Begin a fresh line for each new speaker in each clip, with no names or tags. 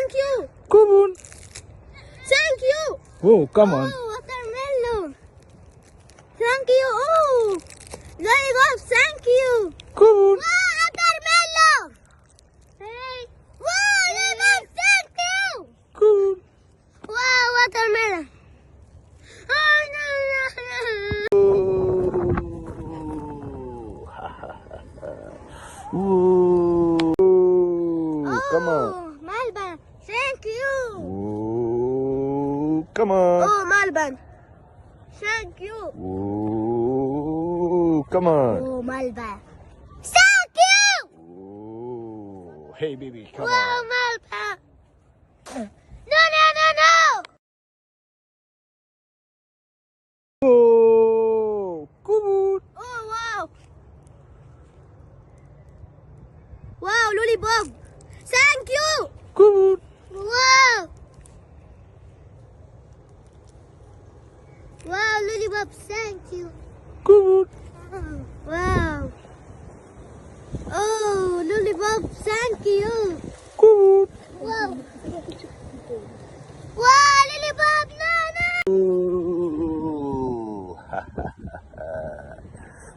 Thank you.
Come on.
Thank you.
Oh, come on.
Oh, watermelon. Thank you. Oh, lollipop. Thank you.
Come on.
Wow, watermelon. Hey. Wow, lollipop. Thank you.
Come on.
Wow, watermelon. Oh, no, no, no.
Ooh. Come on.
Oh, Malban. Thank you.
Ooh. Come on.
Oh, Malban. Thank you.
Ooh. Come on.
Oh, Malban. Thank you.
Ooh. Hey, baby, come
Wow,
on.
Malban. No, no, no, no.
Oh, come on.
Oh, wow. Wow, lollipop. Thank you.
Come on.
Wow. Wow, lollipop. Thank you.
Come on.
Oh, wow. Oh, lollipop. Thank you.
Come on.
Wow. Wow, lollipop. No, no.
Ooh.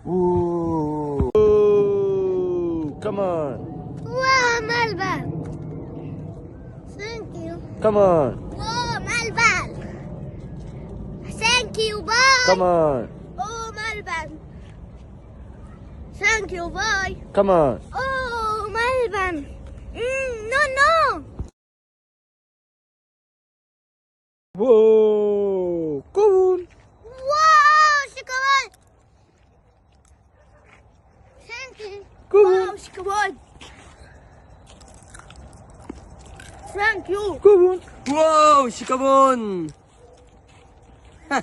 Ooh. Ooh. Come on.
Wow, Malban. Thank you.
Come on.
Oh, Malban. Thank you. Bye.
Come on.
Oh, Malban. Thank you. Bye.
Come on.
Oh, Malban. No, no.
Whoa. Come on.
Wow, chocolate. Thank you.
Come
Wow,
on.
chocolate. Thank you.
Come on.
Wow, sikabon!
Come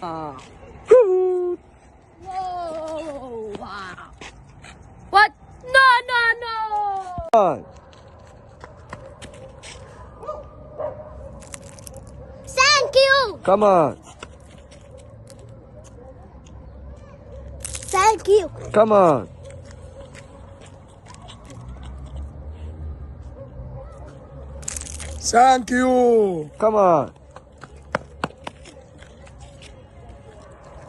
on.
Whoa, wow. What? No, no, no.
Come on.
Thank you.
Come on.
Thank you.
Come on.
Thank you!
Come on.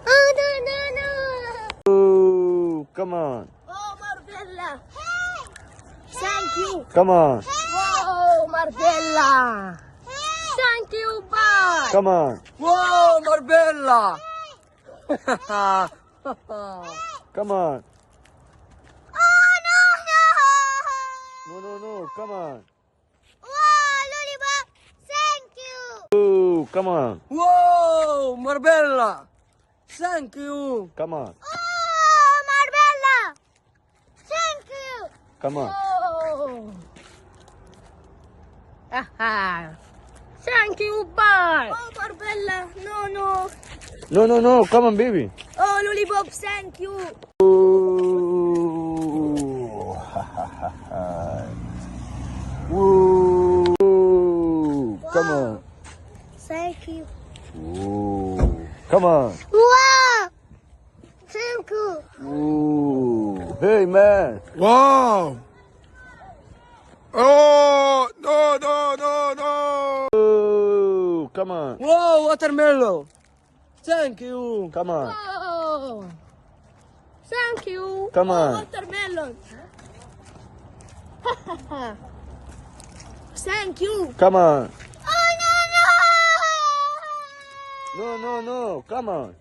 Oh, no, no, no.
Ooh. Come on.
Oh, Marbella. Hey. Thank you.
Come on.
Whoa, Marbella. Thank you. Bye.
Come on.
Wow, Marbella!
Come on.
Oh, no, no.
No, no, no. Come on.
Wow, lollipop. Thank you.
Ooh. Come on.
Wow, Marbella! Thank you!
Come on.
Oh, Marbella. Thank you.
Come on.
Oh. Aha. Thank you. Bye. Oh, Marbella. No, no.
No, no, no. Come on, baby.
Oh, lollipop. Thank you.
Ooh. Ooh. Come on.
Thank you.
Ooh. Come on.
Wow. Thank you.
Ooh. Hey, man.
Wow! Oh! No, no, no, no!
Ooh. Come on.
Wow, watermelon! Thank you!
Come on.
Oh. Thank you.
Come
Oh,
on.
watermelon. Thank you.
Come on.
Oh, no, no.
No, no, no. Come on.